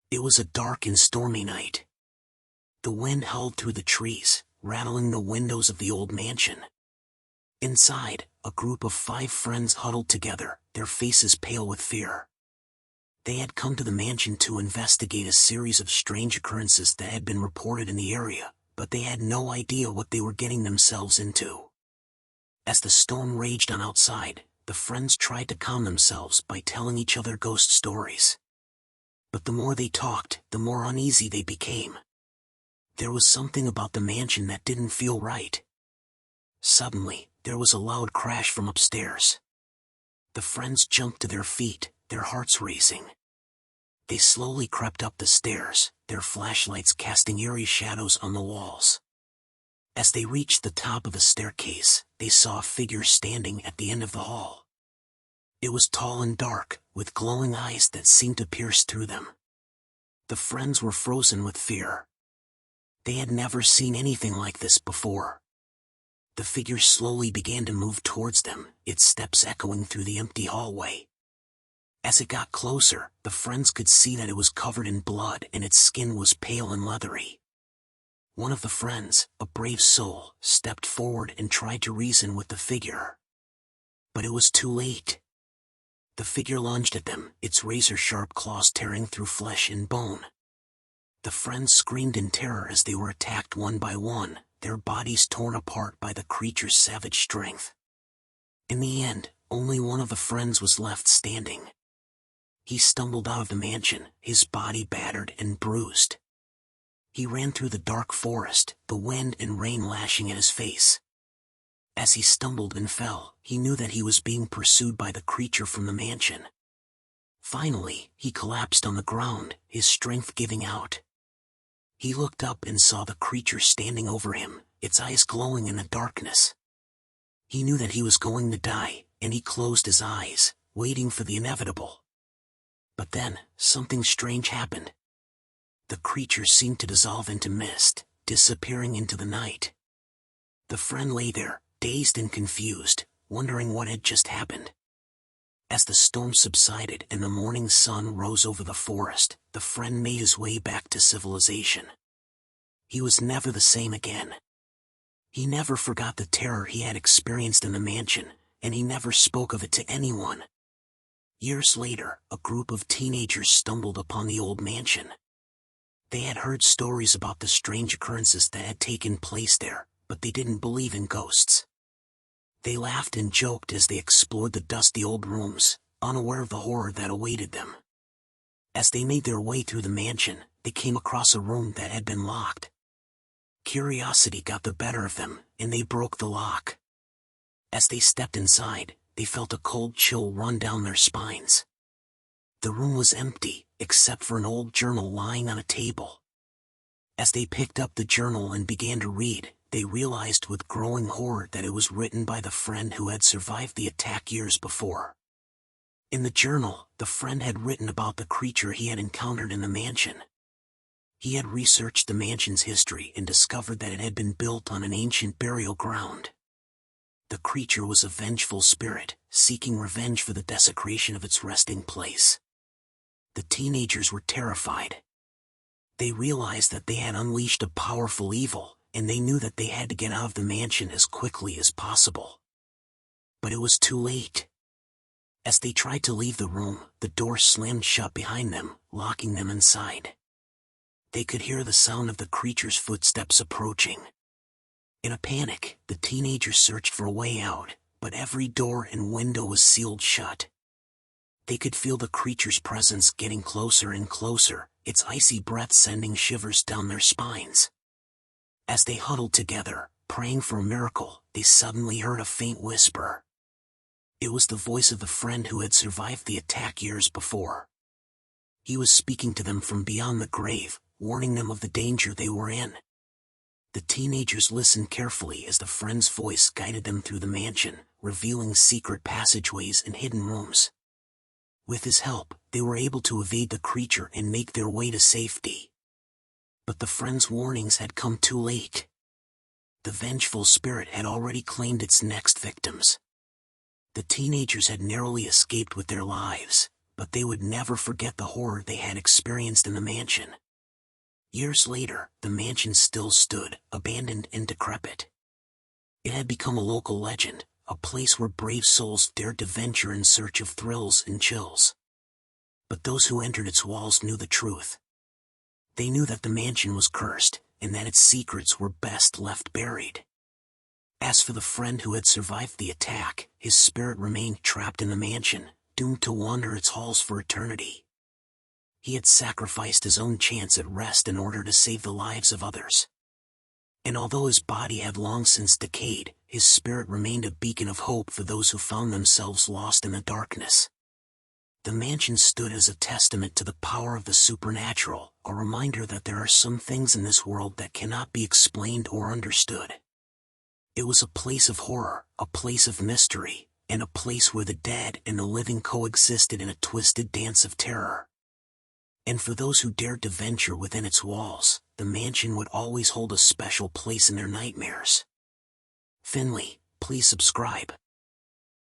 It was a dark and stormy night. The wind howled through the trees, rattling the windows of the old mansion. Inside, a group of 5 friends huddled together, their faces pale with fear. They had come to the mansion to investigate a series of strange occurrences that had been reported in the area, but they had no idea what they were getting themselves into. As the storm raged on outside, the friends tried to calm themselves by telling each other ghost stories. But the more they talked, the more uneasy they became. There was something about the mansion that didn't feel right. Suddenly, there was a loud crash from upstairs. The friends jumped to their feet, their hearts racing. They slowly crept up the stairs, their flashlights casting eerie shadows on the walls. As they reached the top of the staircase, they saw a figure standing at the end of the hall. It was tall and dark, with glowing eyes that seemed to pierce through them. The friends were frozen with fear. They had never seen anything like this before. The figure slowly began to move towards them, its steps echoing through the empty hallway. As it got closer, the friends could see that it was covered in blood and its skin was pale and leathery. One of the friends, a brave soul, stepped forward and tried to reason with the figure. But it was too late. The figure lunged at them, its razor-sharp claws tearing through flesh and bone. The friends screamed in terror as they were attacked one by one, their bodies torn apart by the creature's savage strength. In the end, only one of the friends was left standing. He stumbled out of the mansion, his body battered and bruised. He ran through the dark forest, the wind and rain lashing at his face. As he stumbled and fell, he knew that he was being pursued by the creature from the mansion. Finally, he collapsed on the ground, his strength giving out. He looked up and saw the creature standing over him, its eyes glowing in the darkness. He knew that he was going to die, and he closed his eyes, waiting for the inevitable. But then, something strange happened. The creature seemed to dissolve into mist, disappearing into the night. The friend lay there, dazed and confused, wondering what had just happened. As the storm subsided and the morning sun rose over the forest, the friend made his way back to civilization. He was never the same again. He never forgot the terror he had experienced in the mansion, and he never spoke of it to anyone. Years later, a group of teenagers stumbled upon the old mansion. They had heard stories about the strange occurrences that had taken place there, but they didn't believe in ghosts. They laughed and joked as they explored the dusty old rooms, unaware of the horror that awaited them. As they made their way through the mansion, they came across a room that had been locked. Curiosity got the better of them, and they broke the lock. As they stepped inside, they felt a cold chill run down their spines. The room was empty, except for an old journal lying on a table. As they picked up the journal and began to read, they realized with growing horror that it was written by the friend who had survived the attack years before. In the journal, the friend had written about the creature he had encountered in the mansion. He had researched the mansion's history and discovered that it had been built on an ancient burial ground. The creature was a vengeful spirit, seeking revenge for the desecration of its resting place. The teenagers were terrified. They realized that they had unleashed a powerful evil, and they knew that they had to get out of the mansion as quickly as possible. But it was too late. As they tried to leave the room, the door slammed shut behind them, locking them inside. They could hear the sound of the creature's footsteps approaching. In a panic, the teenagers searched for a way out, but every door and window was sealed shut. They could feel the creature's presence getting closer and closer, its icy breath sending shivers down their spines. As they huddled together, praying for a miracle, they suddenly heard a faint whisper. It was the voice of the friend who had survived the attack years before. He was speaking to them from beyond the grave, warning them of the danger they were in. The teenagers listened carefully as the friend's voice guided them through the mansion, revealing secret passageways and hidden rooms. With his help, they were able to evade the creature and make their way to safety. But the friend's warnings had come too late. The vengeful spirit had already claimed its next victims. The teenagers had narrowly escaped with their lives, but they would never forget the horror they had experienced in the mansion. Years later, the mansion still stood, abandoned and decrepit. It had become a local legend, a place where brave souls dared to venture in search of thrills and chills. But those who entered its walls knew the truth. They knew that the mansion was cursed, and that its secrets were best left buried. As for the friend who had survived the attack, his spirit remained trapped in the mansion, doomed to wander its halls for eternity. He had sacrificed his own chance at rest in order to save the lives of others. And although his body had long since decayed, his spirit remained a beacon of hope for those who found themselves lost in the darkness. The mansion stood as a testament to the power of the supernatural, a reminder that there are some things in this world that cannot be explained or understood. It was a place of horror, a place of mystery, and a place where the dead and the living coexisted in a twisted dance of terror. And for those who dared to venture within its walls, the mansion would always hold a special place in their nightmares. Finley, please subscribe.